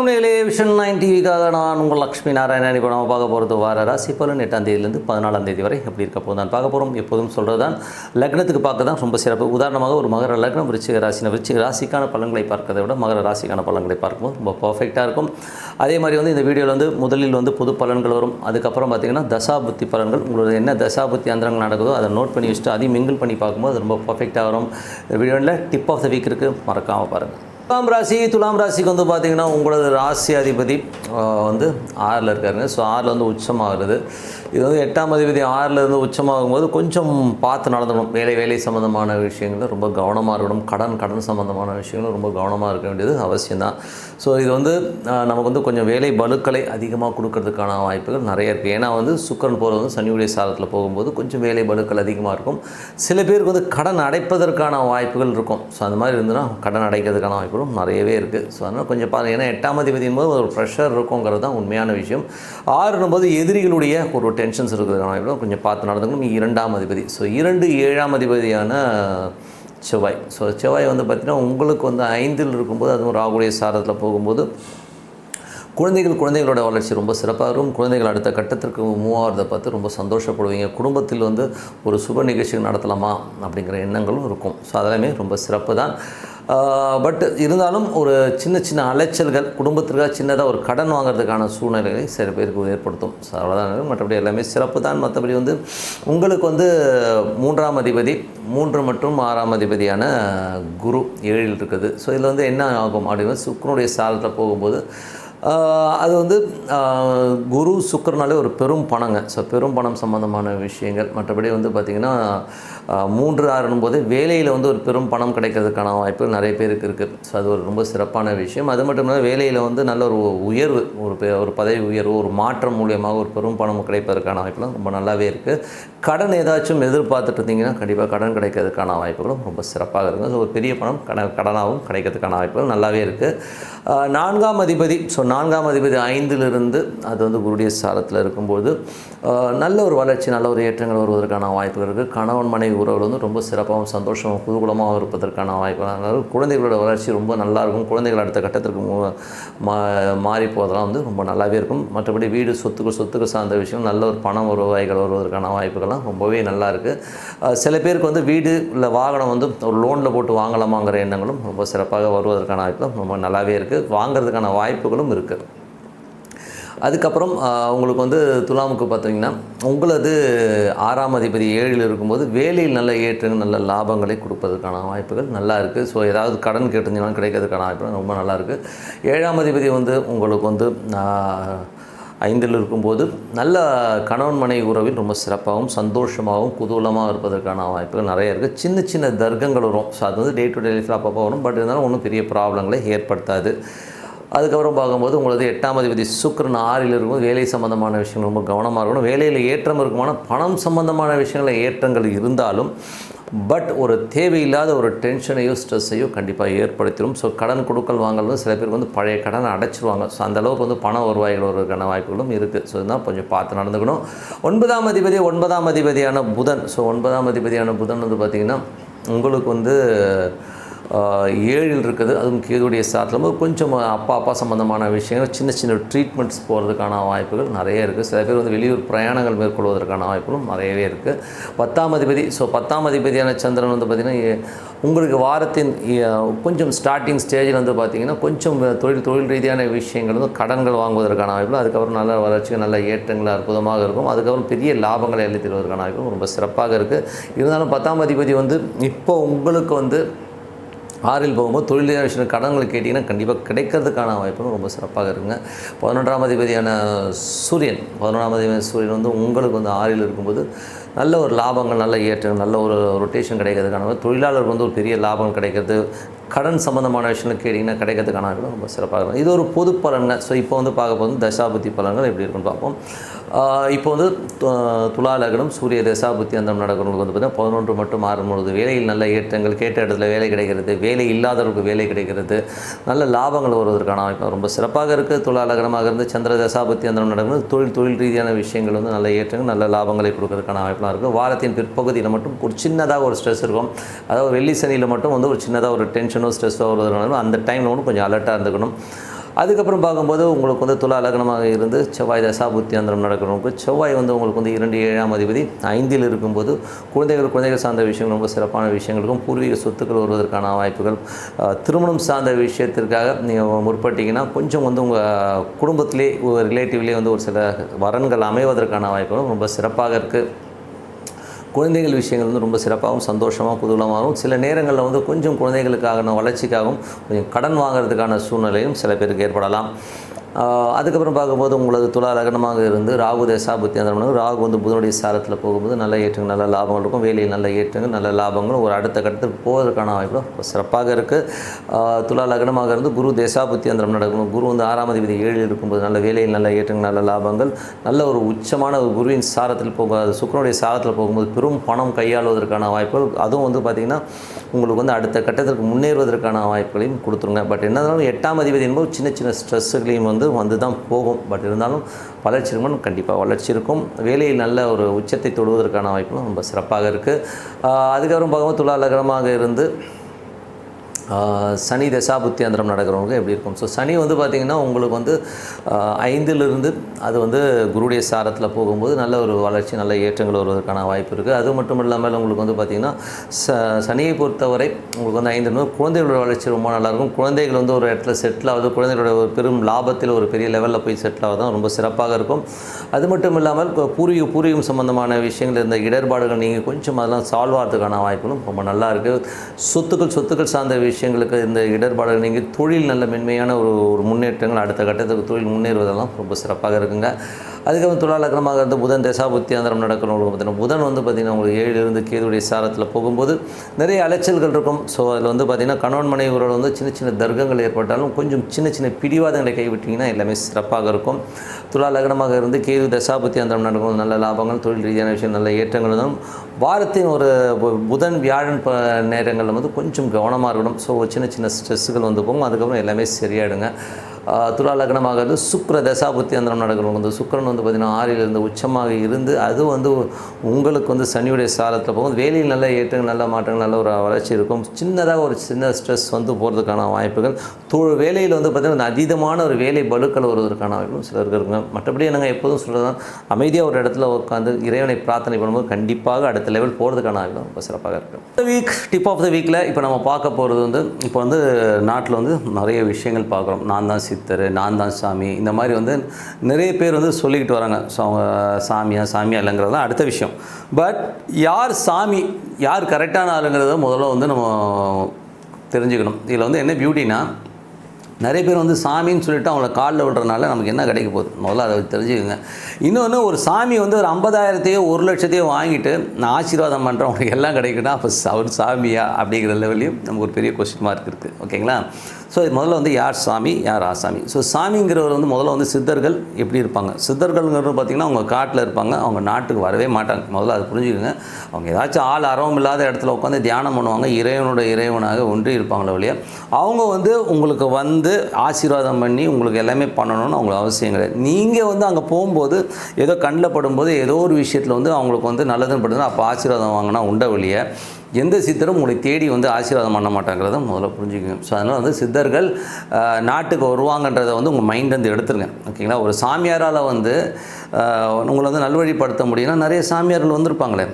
வணக்கம் நேயர்களே, விஷன் 9 டிவிக்காக நான் உங்கள் லக்ஷ்மி நாராயணன். இப்போ நம்ம பார்க்க போகிறது வார ராசி பலன் 8ஆம் தேதியிலேருந்து 14ஆம் தேதி வரை எப்படி இருக்க போது தான் பார்க்க போகிறோம். எப்போதும் சொல்கிறது தான், லக்னத்துக்கு பார்க்க தான் ரொம்ப சிறப்பு. உதாரணமாக ஒரு மகர லக்னம், விருச்சிக ராசிக்கான பலன்களை பார்க்கறதை விட மகர ராசிக்கான பலன்களை பார்க்கும்போது ரொம்ப பர்ஃபெக்டாக இருக்கும். அதே மாதிரி இந்த வீடியோவில் முதலில் பொது பலன்கள் வரும். அதுக்கப்புறம் பார்த்திங்கன்னா தசாபுத்தி பலன்கள், உங்களோட என்ன தசாபுத்தி அந்தரங்கள் நடக்குதோ அதை நோட் பண்ணி வச்சுட்டு அதையும் மிங்கிள் பண்ணி பார்க்கும்போது அது ரொம்ப பர்ஃபெக்டாக வரும். இந்த வீடியோவில் டிப் ஆஃப் த வீக் இருக்குது, மறக்காமல் பாருங்கள். துலாம் ராசிக்கு பார்த்திங்கன்னா உங்களோட ராசி அதிபதி 6ல் இருக்காருங்க. ஸோ 6ல் உச்சமாகிறது. இது 8ஆம் அதிபதி 6ல் உச்சமாகும்போது கொஞ்சம் பார்த்து நடந்துக்கணும். வேலை சம்மந்தமான விஷயங்களில் ரொம்ப கவனமாக இருக்கணும். கடன் சம்மந்தமான விஷயங்களும் ரொம்ப கவனமாக இருக்க வேண்டியது அவசியம்தான். ஸோ இது நமக்கு கொஞ்சம் வேலை பலுக்களை அதிகமாக கொடுக்கறதுக்கான வாய்ப்புகள் நிறைய இருக்குது. ஏன்னா சுக்கிரன் போகிறது சனியுடைய சாரத்தில் போகும்போது கொஞ்சம் வேலை பலுக்கள் அதிகமாக இருக்கும். சில பேருக்கு கடன் அடைப்பதற்கான வாய்ப்புகள் இருக்கும். ஸோ அந்த மாதிரி இருந்ததுன்னா கடன் அடைக்கிறதுக்கான வாய்ப்புகளும் நிறையவே இருக்குது. ஸோ அதனால் கொஞ்சம் பாருங்கள். ஏன்னா 8ஆம் அதிபதியின் போது ஒரு ப்ரெஷர் இருக்குங்கிறது தான் உண்மையான விஷயம். 6 எதிரிகளுடைய ஒரு டென்ஷன்ஸ் இருக்கிறதுக்கான வாய்ப்பு கொஞ்சம் பார்த்து நடந்துக்கணும். 2ஆம் அதிபதி, ஸோ 7ஆம் அதிபதியான செவ்வாய். ஸோ செவ்வாய் பார்த்திங்கன்னா உங்களுக்கு 5ல் இருக்கும்போது அதுவும் ராகுடைய சாரத்தில் போகும்போது குழந்தைகளோட வளர்ச்சி ரொம்ப சிறப்பாக இருக்கும். குழந்தைகள் அடுத்த கட்டத்திற்கு மூவ் ஆகிறத பார்த்து ரொம்ப சந்தோஷப்படுவீங்க. குடும்பத்தில் ஒரு சுப நிகழ்ச்சிகள் நடத்தலாமா அப்படிங்கிற எண்ணங்களும் இருக்கும். ஸோ அதெல்லாமே ரொம்ப சிறப்பு தான். பட் இருந்தாலும் ஒரு சின்ன அலைச்சல்கள் குடும்பத்திற்காக சின்னதாக ஒரு கடன் வாங்குறதுக்கான சூழ்நிலைகளை சில பேருக்கு ஏற்படுத்தும். ஸோ அவ்வளோதான். மற்றபடி எல்லாமே சிறப்பு தான். மற்றபடி உங்களுக்கு 3ஆம் அதிபதி 3 மற்றும் 6ஆம் அதிபதியான குரு 7ல் இருக்குது. ஸோ இதில் என்ன ஆகும் அப்படின்னா சுக்கிரனுடைய சாரத்தில் போகும்போது அது குரு சுக்கிரனாலே ஒரு பெரும் பணங்க. ஸோ பெரும் பணம் சம்மந்தமான விஷயங்கள். மற்றபடி பார்த்திங்கன்னா 3, 6 போது வேலையில் ஒரு பெரும் பணம் கிடைக்கிறதுக்கான வாய்ப்புகள் நிறைய பேருக்கு இருக்குது. ஸோ அது ஒரு ரொம்ப சிறப்பான விஷயம். அது மட்டும் இல்லாமல் வேலையில் நல்ல ஒரு உயர்வு, ஒரு பதவி உயர்வு, ஒரு மாற்றம் மூலியமாக ஒரு பெரும் பணம் கிடைப்பதற்கான வாய்ப்புகளும் ரொம்ப நல்லாவே இருக்குது. கடன் ஏதாச்சும் எதிர்பார்த்துட்டு இருந்தீங்கன்னா கண்டிப்பாக கடன் கிடைக்கிறதுக்கான வாய்ப்புகளும் ரொம்ப சிறப்பாக இருக்குது. ஸோ ஒரு பெரிய பணம் கடனாகவும் கிடைக்கிறதுக்கான வாய்ப்புகள் நல்லாவே இருக்குது. 4ஆம் அதிபதி, ஸோ 4ஆம் அதிபதி 5லிருந்து அது குருடைய சாரத்தில் இருக்கும்போது நல்ல ஒரு வளர்ச்சி, நல்ல ஒரு ஏற்றங்கள் வருவதற்கான வாய்ப்புகள் இருக்குது. கணவன் மனைவி உறவுகள் ரொம்ப சிறப்பாகவும் சந்தோஷமாகவும் குதூகலமாகவும் இருப்பதற்கான வாய்ப்புகள். குழந்தைகளோட வளர்ச்சி ரொம்ப நல்லாயிருக்கும். குழந்தைகள் அடுத்த கட்டத்திற்கு மாறி போவதெல்லாம் ரொம்ப நல்லாவே இருக்கும். மற்றபடி வீடு சொத்துக்கள் சார்ந்த விஷயம், நல்ல ஒரு பணம் வருவாய்கள் வருவதற்கான வாய்ப்புகள்லாம் ரொம்பவே நல்லா இருக்குது. சில பேருக்கு வீடு இல்லை வாகனம் ஒரு லோனில் போட்டு வாங்கலாமாங்கிற எண்ணங்களும் ரொம்ப சிறப்பாக வருவதற்கான வாய்ப்புகளும் ரொம்ப நல்லாவே இருக்குது. வாங்கிறதுக்கான வாய்ப்புகளும் இருக்குது. அதுக்கப்புறம் உங்களுக்கு துலாமுக்கு பார்த்தீங்கன்னா உங்களது 6ஆம் அதிபதி 7ல் இருக்கும்போது வேலையில் நல்ல ஏற்றங்கள், நல்ல லாபங்களை கொடுப்பதற்கான வாய்ப்புகள் நல்லா இருக்குது. ஸோ ஏதாவது கடன் கேட்டிருந்தீங்கன்னா கிடைக்கிறதுக்கான வாய்ப்புகள் ரொம்ப நல்லா இருக்குது. 7ஆம் அதிபதி உங்களுக்கு 5ல் இருக்கும்போது நல்ல கணவன் மனைவி உறவில் ரொம்ப சிறப்பாகவும் சந்தோஷமாகவும் குதூகலமாக இருப்பதற்கான வாய்ப்புகள் நிறைய இருக்குது. சின்ன தர்க்கங்கள் வரும். ஸோ அது டே டு டே லைஃப்பில் அப்பப்போ வரும். பட் இருந்தாலும் ஒன்றும் பெரிய ப்ராப்ளங்களை ஏற்படுத்தாது. அதுக்கப்புறம் பார்க்கும்போது உங்களது 8ஆம் அதிபதி சுக்கிரன் 6ல் இருக்கும்போது வேலை சம்மந்தமான விஷயங்கள் ரொம்ப கவனமாக இருக்கணும். வேலையில் ஏற்றம் இருக்குமான பணம் சம்மந்தமான விஷயங்களில் ஏற்றங்கள் இருந்தாலும் பட் ஒரு தேவையில்லாத ஒரு டென்ஷனையோ ஸ்ட்ரெஸ்ஸையோ கண்டிப்பாக ஏற்படுத்திடும். ஸோ கடன் கொடுக்கல் வாங்கலும் சில பேருக்கு பழைய கடனை அடைச்சிருவாங்க. ஸோ அந்தளவுக்கு பண வருவாய்கள் வருவதற்கான வாய்ப்புகளும் இருக்குது. ஸோ இதுதான் கொஞ்சம் பார்த்து நடந்துக்கணும். 9ஆம் அதிபதியான புதன். ஸோ 9ஆம் அதிபதியான புதன் பார்த்திங்கன்னா உங்களுக்கு 7ல் இருக்குது. அதுவும் கேதுடைய சாரத்தில் கொஞ்சம் அப்பா சம்மந்தமான விஷயங்கள், சின்ன ட்ரீட்மெண்ட்ஸ் போகிறதுக்கான வாய்ப்புகள் நிறைய இருக்குது. சில பேர் வெளியூர் பிரயாணங்கள் மேற்கொள்வதற்கான வாய்ப்புகளும் நிறையவே இருக்குது. 10ஆம் அதிபதி, ஸோ 10ஆம் அதிபதியான சந்திரன் பார்த்திங்கன்னா உங்களுக்கு வாரத்தின் கொஞ்சம் ஸ்டார்டிங் ஸ்டேஜில் பார்த்திங்கன்னா கொஞ்சம் தொழில் ரீதியான விஷயங்கள் கடன்கள் வாங்குவதற்கான வாய்ப்புகள், அதுக்கப்புறம் நல்ல வளர்ச்சிகள், நல்ல ஏற்றங்கள் அற்புதமாக இருக்கும். அதுக்கப்புறம் பெரிய லாபங்களை எழுதி தருவதற்கான வாய்ப்புகள் ரொம்ப சிறப்பாக இருக்குது. இருந்தாலும் 10ஆம் அதிபதி இப்போ உங்களுக்கு 6ல் போகும்போது தொழிலாளர் விஷயம் கடன்களை கேட்டிங்கன்னா கண்டிப்பாக கிடைக்கிறதுக்கான வாய்ப்புகள் ரொம்ப சிறப்பாக இருக்குங்க. 11ஆம் அதிபதியான சூரியன் உங்களுக்கு 6ல் இருக்கும்போது நல்ல ஒரு லாபங்கள், நல்ல ஏற்றங்கள், நல்ல ஒரு ரொட்டேஷன் கிடைக்கிறதுக்கான தொழிலாளருக்கு ஒரு பெரிய லாபம் கிடைக்கிறது. கடன் சம்மந்தமான விஷயங்கள் கேட்டிங்கன்னா கிடைக்கிறதுக்கான வாய்ப்புகள் ரொம்ப சிறப்பாக இருக்கும். இது ஒரு பொது பலன்கள். ஸோ இப்போ பார்க்க போது தசாபுத்தி பலன்கள் எப்படி இருக்குன்னு பார்ப்போம். இப்போ துலா லக்னம் சூரிய தசாபுத்தி அந்த நடக்கிறவங்களுக்கு பார்த்திங்கன்னா 11 மற்றும் 6 வேலையில் நல்ல ஏற்றங்கள், கேட்ட இடத்துல வேலை கிடைக்கிறது, வேலை இல்லாதவர்களுக்கு வேலை கிடைக்கிறது, நல்ல லாபங்கள் வருவதற்கான வாய்ப்பு ரொம்ப சிறப்பாக இருக்குது. துலா லக்னமாக இருந்து சந்திர தசாபுத்தி அந்த நடக்கிறது தொழில் ரீதியான விஷயங்கள் நல்ல ஏற்றங்கள், நல்ல லாபங்களை கொடுக்கறதுக்கான வாய்ப்புலாம் இருக்குது. வாரத்தின் பிற்பகுதியில் மட்டும் ஒரு சின்னதாக ஒரு ஸ்ட்ரெஸ் இருக்கும். அதாவது வெள்ளி சனியில் மட்டும் ஒரு சின்னதாக ஒரு டென்ஷனோ ஸ்ட்ரெஸ்ஸோ வருவதனால அந்த டைமில் கொஞ்சம் அலர்ட்டாக இருந்துக்கணும். அதுக்கப்புறம் பார்க்கும்போது உங்களுக்கு வந்து துலா லக்னமாக இருந்து செவ்வாய் தசாபுத்தி அந்தரம் நடக்கிறவங்களுக்கு செவ்வாய் வந்து உங்களுக்கு வந்து 2 7ஆம் அதிபதி 5இல் இருக்கும்போது குழந்தைகள் சார்ந்த விஷயங்கள் ரொம்ப சிறப்பான விஷயங்களுக்கும் பூர்வீக சொத்துக்கள் வருவதற்கான வாய்ப்புகள், திருமணம் சார்ந்த விஷயத்திற்காக நீங்கள் முற்பட்டீங்கன்னா கொஞ்சம் வந்து உங்கள் குடும்பத்திலே ரிலேட்டிவ்லேயே வந்து ஒரு சில வரன்கள் அமைவதற்கான வாய்ப்புகளும் ரொம்ப சிறப்பாக இருக்குது. குழந்தைகள் விஷயங்கள் வந்து ரொம்ப சிறப்பாகவும் சந்தோஷமாகவும் குதூகலமாகவும், சில நேரங்களில் வந்து கொஞ்சம் குழந்தைகளுக்கான வளர்ச்சிக்காகவும் கொஞ்சம் கடன் வாங்குறதுக்கான சூழ்நிலையும் சில பேருக்கு ஏற்படலாம். அதுக்கப்புறம் பார்க்கும்போது உங்களது துலா லக்னமாக இருந்து ராகு தசாபுத்தி அந்த ராகு வந்து புதனுடைய சாரத்தில் போகும்போது நல்ல ஏற்றங்கள் நல்ல லாபங்கள் இருக்கும். வேலையில் நல்ல ஏற்றங்கள் நல்ல லாபங்கள் ஒரு அடுத்த கட்டத்துக்கு போவதற்கான வாய்ப்பு சிறப்பாக இருக்குது. துலா லக்னமாக இருந்து குரு தசாபுத்தி அந்த நடக்கணும். குரு வந்து 6ஆம் அதிபதி 7இல் இருக்கும்போது நல்ல வேலையில் நல்ல ஏற்றங்கள் நல்ல லாபங்கள், நல்ல ஒரு உச்சமான ஒரு குருவின் சாரத்தில் சுக்கிரனுடைய சாரத்தில் போகும்போது பெரும் பணம் கையாளுவதற்கான வாய்ப்புகள், அதுவும் வந்து பார்த்திங்கன்னா உங்களுக்கு வந்து அடுத்த கட்டத்திற்கு முன்னேறுவதற்கான வாய்ப்புகளையும் கொடுத்துருங்க. பட் என்ன இருந்தாலும் 8ஆம் அதிபதி என்பது சின்ன சின்ன ஸ்ட்ரெஸ்ஸுகளையும் வந்து தான் போகும். பட் இருந்தாலும் வளர்ச்சி இருக்கும், கண்டிப்பாக வளர்ச்சி இருக்கும். வேலையில் நல்ல ஒரு உச்சத்தை தொடுவதற்கான வாய்ப்புகளும் ரொம்ப சிறப்பாக இருக்குது. அதுக்கப்புறம் பார்க்கும்போது துலா லக்னமாக இருந்து சனி தசாபுத்தி அந்தரம் நடக்கிறவங்க எப்படி இருக்கும்? ஸோ சனி வந்து பார்த்திங்கன்னா உங்களுக்கு வந்து 5இலிருந்து அது வந்து குருடைய சாரத்தில் போகும்போது நல்ல ஒரு வளர்ச்சி நல்ல ஏற்றங்கள் வருவதற்கான வாய்ப்பு இருக்குது. அது மட்டும் இல்லாமல் உங்களுக்கு வந்து பார்த்திங்கன்னா சனியை பொறுத்தவரை உங்களுக்கு வந்து 5 குழந்தைகளோட வளர்ச்சி ரொம்ப நல்லாயிருக்கும். குழந்தைகள் வந்து ஒரு இடத்துல செட்டில் ஆகுது, குழந்தைகளோட ஒரு பெரும் லாபத்தில் ஒரு பெரிய லெவலில் போய் செட்டில் ஆகுது, ரொம்ப சிறப்பாக இருக்கும். அது மட்டும் இல்லாமல் பூர்வீகம் சம்பந்தமான விஷயங்கள் இந்த இடர்பாடுகள் நீங்கள் கொஞ்சம் அதெல்லாம் சால்வ் ஆகிறதுக்கான வாய்ப்புகளும் ரொம்ப நல்லா இருக்குது. சொத்துக்கள் சார்ந்த விஷயங்களுக்கு இந்த இடர்பாடுகள் நீங்கள் தொழில் நல்ல மென்மையான ஒரு முன்னேற்றங்கள் அடுத்த கட்டத்துக்கு தொழில் முன்னேறுவதெல்லாம் ரொம்ப சிறப்பாக இருக்குங்க. அதுக்கப்புறம் துலா லக்னமாக இருந்து புதன் தசாபுத்தி அந்தரம் நடக்கிறவங்களுக்கு பார்த்தீங்கன்னா புதன் வந்து பார்த்திங்கன்னா உங்களுக்கு 7இலிருந்து கேதுடைய சாரத்தில் போகும்போது நிறைய அலைச்சல்கள் இருக்கும். ஸோ அதில் வந்து பார்த்திங்கன்னா கணவன் மனைவி உறவில் வந்து சின்ன சின்ன தர்க்கங்கள் ஏற்பட்டாலும் கொஞ்சம் சின்ன சின்ன பிடிவாதங்களை கைவிட்டிங்கன்னா எல்லாமே சிறப்பாக இருக்கும். துலா லக்னமாக இருந்து கேது தசாபுத்தி அந்தரம் நடக்கும் நல்ல லாபங்கள் தொழில் ரீதியான விஷயம் நல்ல ஏற்றங்கள் தான். வாரத்தின் ஒரு புதன் வியாழன் நேரங்களில் வந்து கொஞ்சம் கவனமாக இருக்கணும். ஸோ சின்ன சின்ன ஸ்ட்ரெஸ்ஸுகள் வந்து போகும், அதுக்கப்புறம் எல்லாமே சரியாயிடுங்க. துலா லக்னமாக இருந்து சுக்கிர தசாபுத்தி அந்தரம் நடக்கிறவங்க வந்து சுக்கிரன் வந்து பார்த்திங்கன்னா 6இலிருந்து உச்சமாக இருந்து அது வந்து உங்களுக்கு வந்து சனியுடைய சாரத்தில் போகும். வேலையில் நல்ல ஏற்றங்கள் நல்ல மாற்றங்கள் நல்ல ஒரு வளர்ச்சி இருக்கும். சின்னதாக ஒரு சின்ன ஸ்ட்ரெஸ் வந்து போகிறதுக்கான வாய்ப்புகள், வேலையில் வந்து பார்த்திங்கன்னா அதீதமான ஒரு வேலை பலுக்கள் வருவதற்கான வாய்ப்பும் சிலருக்கு இருக்குங்க. மற்றபடி நாங்கள் எப்போதும் சொல்கிறது அமைதியாக ஒரு இடத்துல உட்காந்து இறைவனை பிரார்த்தனை பண்ணும்போது கண்டிப்பாக அடுத்த லெவல் போகிறதுக்கான வாய்ப்பும் ரொம்ப சிறப்பாக இருக்கும். இந்த வீக் டிப் ஆஃப் த வீக்கில் இப்போ நம்ம பார்க்க போகிறது வந்து இப்போ வந்து நாட்டில் வந்து நிறைய விஷயங்கள் பார்க்குறோம். நான் தான் சித்தர், நான் தான் சாமி, இந்த மாதிரி வந்து நிறைய பேர் வந்து சொல்லிக்கிட்டு வராங்க. ஸோ அவங்க சாமியா இல்லைங்கிறது தான் அடுத்த விஷயம். பட் யார் சாமி யார் கரெக்டான ஆளுங்கிறத முதல்ல வந்து நம்ம தெரிஞ்சுக்கணும். இதில் வந்து என்ன பியூட்டினா நிறைய பேர் வந்து சாமின்னு சொல்லிட்டு அவங்கள காலில் விடுறதுனால நமக்கு என்ன கிடைக்க போகுது முதல்ல அதை தெரிஞ்சுக்கோங்க. இன்னொன்று ஒரு சாமி வந்து ஒரு 50,000 1 லட்சத்தையோ வாங்கிட்டு நான் ஆசீர்வாதம் பண்ணுறேன் அவங்களுக்கு எல்லாம் கிடைக்குன்னா அப்போ அவர் சாமியா அப்படிங்கிற லெவலையும் நமக்கு ஒரு பெரிய கொஸ்டின் மார்க் இருக்குது. ஓகேங்களா? ஸோ முதல்ல வந்து யார் சாமி யார் ஆசாமி. ஸோ சாமிங்கிறவர் வந்து முதல்ல வந்து சித்தர்கள் எப்படி இருப்பாங்க? சித்தர்கள்ங்கிறது பார்த்திங்கன்னா அவங்க காட்டில் இருப்பாங்க, அவங்க நாட்டுக்கு வரவே மாட்டாங்க. முதல்ல அது புரிஞ்சுக்கோங்க. அவங்க ஏதாச்சும் ஆள் அரவம் இல்லாத இடத்துல உட்காந்து தியானம் பண்ணுவாங்க, இறைவனாக ஒன்றி இருப்பாங்களே வழியா அவங்க வந்து உங்களுக்கு வந்து ஆசீர்வாதம் பண்ணி உங்களுக்கு எல்லாமே பண்ணணும்னு அவங்களுக்கு அவசியம் கிடையாது. நீங்கள் வந்து அங்கே போகும்போது ஏதோ கண்ணில் படும்போது ஏதோ ஒரு விஷயத்தில் வந்து அவங்களுக்கு வந்து நல்லதுன்னு படுதுன்னா அப்போ ஆசீர்வாதம் வாங்கினா உண்ட வழியை எந்த சித்தரும் உங்களை தேடி வந்து ஆசீர்வாதம் பண்ண மாட்டாங்கிறத முதல்ல புரிஞ்சுக்கணும். ஸோ அதனால் வந்து சித்தர்கள் நாட்டுக்கு வருவாங்கன்றதை வந்து உங்கள் மைண்ட் வந்து எடுத்துருங்க. ஓகேங்களா? ஒரு சாமியாரால் வந்து உங்களை வந்து நல்வழிப்படுத்த முடியும்னா நிறைய சாமியார்கள் வந்திருப்பாங்களே,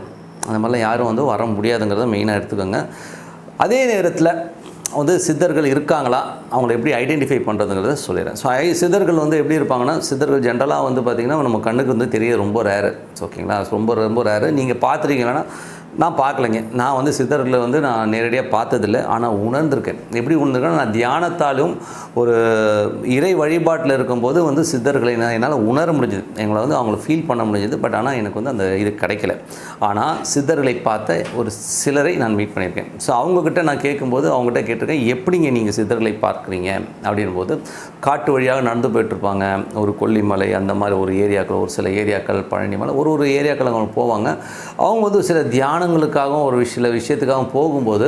அந்த மாதிரிலாம் யாரும் வந்து வர முடியாதுங்கிறத மெயினாக எடுத்துக்கோங்க. அதே நேரத்தில் வந்து சித்தர்கள் இருக்காங்களா, அவங்கள எப்படி ஐடென்டிஃபை பண்ணுறதுங்கிறத சொல்லிடுறேன். ஸோ சித்தர்கள் வந்து எப்படி இருப்பாங்கன்னா, சித்தர்கள் ஜென்ரலாக வந்து பார்த்திங்கன்னா நம்ம கண்ணுக்கு வந்து தெரிய ரொம்ப ரேரு. ஓகேங்களா? ரொம்ப ரேரு. நீங்கள் பார்த்துருக்கீங்கன்னா நான் பார்க்கலைங்க. நான் வந்து சித்தர்களை வந்து நான் நேரடியாக பார்த்ததில்லை, ஆனால் உணர்ந்திருக்கேன். எப்படி உணர்ந்திருக்கேன்? நான் தியானத்தாலும் ஒரு இறை வழிபாட்டில் இருக்கும்போது வந்து சித்தர்களை என்னால் உணர முடிஞ்சுது, எங்களை வந்து அவங்கள ஃபீல் பண்ண முடிஞ்சுது. பட் ஆனால் எனக்கு வந்து அந்த இது கிடைக்கல. ஆனால் சித்தர்களை பார்த்த ஒரு சிலரை நான் மீட் பண்ணியிருக்கேன். ஸோ அவங்கக்கிட்ட நான் கேட்கும்போது அவங்ககிட்ட கேட்டிருக்கேன், எப்படிங்க நீங்கள் சித்தர்களை பார்க்குறீங்க அப்படின்போது, காட்டு வழியாக நடந்து போயிட்டுருப்பாங்க, ஒரு கொல்லிமலை அந்த மாதிரி ஒரு ஏரியாக்கள், ஒரு சில ஏரியாக்கள் பழனிமலை ஒரு ஏரியாக்கள் அவங்க போவாங்க. அவங்க வந்து சில தியானங்களுக்காகவும் ஒரு சில விஷயத்துக்காகவும் போகும்போது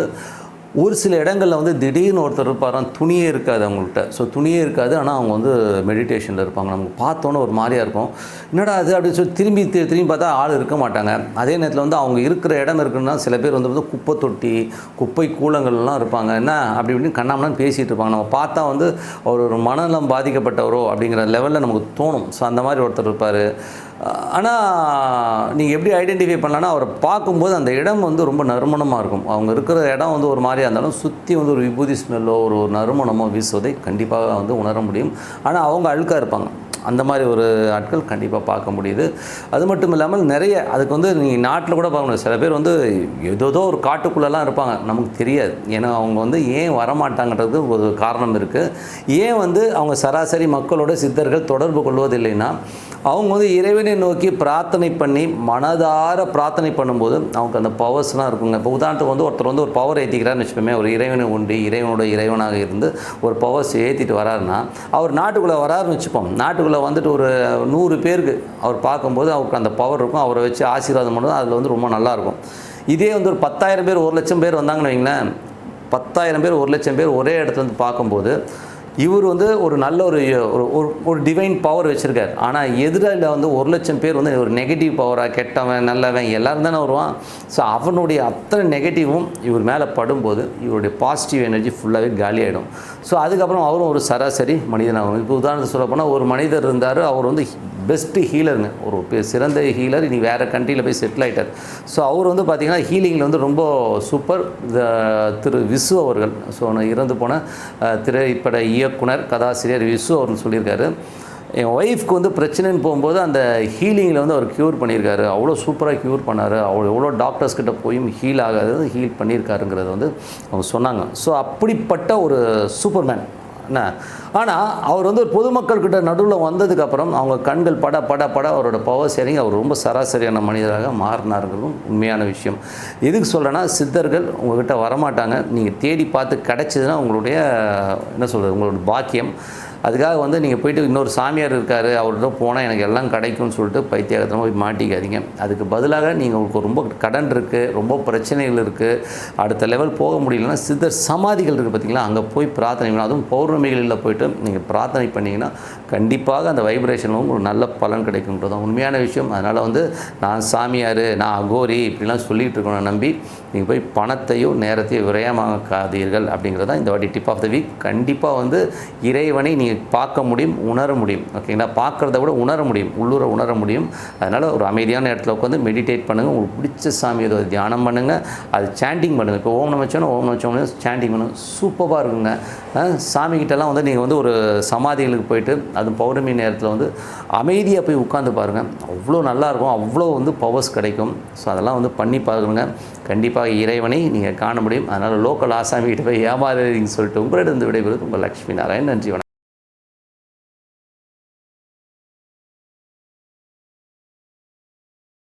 ஒரு சில இடங்களில் வந்து திடீர்னு ஒருத்தர் இருப்பாராம், துணியே இருக்காது அவங்கள்ட்ட. ஸோ துணியே இருக்காது, ஆனால் அவங்க வந்து மெடிடேஷனில் இருப்பாங்க. நமக்கு பார்த்தோன்னே ஒரு மாதிரியாக இருக்கும், என்னடா அது அப்படின்னு சொல்லி திரும்பி பார்த்தா ஆள் இருக்க மாட்டாங்க. அதே நேரத்தில் வந்து அவங்க இருக்கிற இடம் இருக்குன்னா சில பேர் வந்து குப்பை தொட்டி, குப்பை கூலங்கள்லாம் இருப்பாங்க. என்ன அப்படி இப்படின்னு கண்ணாமண்ணான்னு பேசிகிட்டு இருப்பாங்க. நம்ம பார்த்தா வந்து அவர் ஒரு மனநலம் பாதிக்கப்பட்டவரோ அப்படிங்கிற லெவலில் நமக்கு தோணும். ஸோ அந்த மாதிரி ஒருத்தர் இருப்பார். ஆனால் நீங்கள் எப்படி ஐடென்டிஃபை பண்ணலான்னா, அவரை பார்க்கும்போது அந்த இடம் வந்து ரொம்ப நறுமணமாக இருக்கும். அவங்க இருக்கிற இடம் வந்து ஒரு மாதிரியா இருந்தாலும் சுற்றி வந்து ஒரு விபூதி ஸ்மெல்லோ ஒரு நறுமணமோ வீசுவதை கண்டிப்பாக வந்து உணர முடியும். ஆனால் அவங்க அழுக்காக இருப்பாங்க. அந்த மாதிரி ஒரு ஆட்கள் கண்டிப்பாக பார்க்க முடியுது. அது மட்டும் இல்லாமல் நிறைய அதுக்கு வந்து நீங்கள் நாட்டில் கூட பார்க்க முடியாது. சில பேர் வந்து ஏதோ ஒரு காட்டுக்குள்ளெல்லாம் இருப்பாங்க, நமக்கு தெரியாது. ஏன்னா அவங்க வந்து ஏன் வரமாட்டாங்கன்றது ஒரு காரணம் இருக்குது. ஏன் வந்து அவங்க சராசரி மக்களோட சித்தர்கள் தொடர்பு கொள்வதில்லைன்னா, அவங்க வந்து இறைவனை நோக்கி பிரார்த்தனை பண்ணி மனதார பிரார்த்தனை பண்ணும்போது அவங்களுக்கு அந்த பவர்ஸ்லாம் இருக்குங்க. இப்போ உதாரணத்துக்கு வந்து ஒருத்தர் வந்து ஒரு பவர் ஏற்றிக்கிறாருன்னு வச்சுப்போமே, ஒரு இறைவனை உண்டு இறைவனோட இறைவனாக இருந்து ஒரு பவர்ஸ் ஏற்றிட்டு வராருன்னா, அவர் நாட்டுக்குள்ளே வராருன்னு வச்சுப்போம். நாட்டுக்குள்ளே வந்துட்டு ஒரு 100 பேருக்கு அவர் பார்க்கும்போது அவருக்கு அந்த பவர் இருக்கும். அவரை வச்சு ஆசீர்வாதம் பண்ணுறது அதில் வந்து ரொம்ப நல்லாயிருக்கும். இதே வந்து ஒரு 10,000 பேர் 1,00,000 பேர் வந்தாங்கன்னு வைங்களேன், 10,000 பேர் 1,00,000 பேர் ஒரே இடத்துல வந்து பார்க்கும்போது இவர் வந்து ஒரு நல்ல ஒரு டிவைன் பவர் வச்சுருக்கார். ஆனால் எதிரில் வந்து 1,00,000 பேர் வந்து ஒரு நெகட்டிவ் பவராக, கெட்டவன் நல்லவன் எல்லோரும் தானே வருவான். ஸோ அவனுடைய அத்தனை நெகட்டிவும் இவர் மேலே படும்போது இவருடைய பாசிட்டிவ் எனர்ஜி ஃபுல்லாகவே காலி ஆகிடும். ஸோ அதுக்கப்புறம் அவரும் ஒரு சராசரி மனிதனாகும். இப்போ உதாரணத்துக்கு சொல்ல போனால் ஒரு மனிதர் இருந்தார், அவர் வந்து பெஸ்ட்டு ஹீலருங்க, ஒரு சிறந்த ஹீலர். இனி வேறு கண்ட்ரியில் போய் செட்டில் ஆகிட்டார். ஸோ அவர் வந்து பார்த்திங்கன்னா ஹீலிங்கில் வந்து ரொம்ப சூப்பர். திரு விசு அவர்கள், ஸோ இறந்து போன திரைப்பட இயக்குனர் கதாசிரியர் விசு அவர்கள் சொல்லியிருக்காரு, என் ஒய்ஃப்க்கு வந்து பிரச்சனைன்னு போகும்போது அந்த ஹீலிங்கில் வந்து அவர் க்யூர் பண்ணியிருக்காரு. அவ்வளோ சூப்பராக க்யூர் பண்ணார். எவ்வளோ டாக்டர்ஸ்கிட்ட போயும் ஹீல் ஆகாதது ஹீல் பண்ணியிருக்காருங்கிறத வந்து அவங்க சொன்னாங்க. ஸோ அப்படிப்பட்ட ஒரு சூப்பர்மேன் என்ன. ஆனால் அவர் வந்து ஒரு பொதுமக்கள்கிட்ட நடுவில் வந்ததுக்கப்புறம் அவங்க கண்கள் பட அவரோட பவர் ஷேரிங் அவர் ரொம்ப சராசரியான மனிதராக மாறினாருங்கிறதும் உண்மையான விஷயம். எதுக்கு சொல்கிறேன்னா, சித்தர்கள் உங்கள்கிட்ட வரமாட்டாங்க. நீங்கள் தேடி பார்த்து கிடச்சிதுன்னா உங்களுடைய என்ன சொல்கிறது, உங்களோட பாக்கியம். அதுக்காக வந்து நீங்கள் போய்ட்டு இன்னொரு சாமியார் இருக்கார் அவர்கிட்ட போனால் எனக்கு எல்லாம் கிடைக்கும்னு சொல்லிட்டு பைத்தியகாரத்தமாக போய் மாட்டிக்காதீங்க. அதுக்கு பதிலாக நீங்கள் உங்களுக்கு ரொம்ப கடன் இருக்குது, ரொம்ப பிரச்சனைகள் இருக்குது, அடுத்த லெவல் போக முடியலன்னா சித்தர் சமாதிகள் இருக்குது பார்த்திங்களா, அங்கே போய் பிரார்த்தனை பண்ணணும். அதுவும் பௌர்ணமிகளில் போய்ட்டு நீங்கள் பிரார்த்தனை பண்ணிங்கன்னா கண்டிப்பாக அந்த வைப்ரேஷனில் உங்களுக்கு நல்ல பலன் கிடைக்கும்ன்றது தான் உண்மையான விஷயம். அதனால் வந்து நான் சாமியார், நான் அகோரி இப்படிலாம் சொல்லிகிட்டு இருக்கணும் நம்பி நீங்கள் போய் பணத்தையோ நேரத்தையோ விரயமாக்காதீர்கள் அப்படிங்கிறது தான் இந்த வாட்டி டிப் ஆஃப் த வீக். கண்டிப்பாக வந்து இறைவனை நீங்கள் பார்க்க முடியும், உணர முடியும். ஓகேங்களா, பார்க்குறத விட உணர முடியும், உள்ளூர உணர முடியும். அதனால் ஒரு அமைதியான இடத்துல உட்காந்து மெடிடேட் பண்ணுங்கள். உங்களுக்கு பிடிச்ச சாமி ஏதோ தியானம் பண்ணுங்கள், அது சாண்டிங் பண்ணுங்கள். இப்போ ஓம் நமச்சிவாய சாண்டிங் பண்ணுங்கள், சூப்பராக இருக்குங்க. சாமிக்கிட்டலாம் வந்து நீங்கள் வந்து ஒரு சமாதிகளுக்கு போயிட்டு அது பௌர்ணமி நேரத்தில் வந்து அமைதியாக போய் உட்காந்து பாருங்கள், அவ்வளோ நல்லாயிருக்கும், அவ்வளோ வந்து பவர்ஸ் கிடைக்கும். ஸோ அதெல்லாம் வந்து பண்ணி பாருங்க, கண்டிப்பாக இறைவனை நீங்கள் காண முடியும். அதனால் லோக்கல் ஆசாமிகிட்ட போய் ஏமாறுறீங்கன்னு சொல்லிட்டு உங்களிடம் விடைபெறுவது உங்கள் லக்ஷ்மி நாராயணன். நன்றி, வணக்கம்.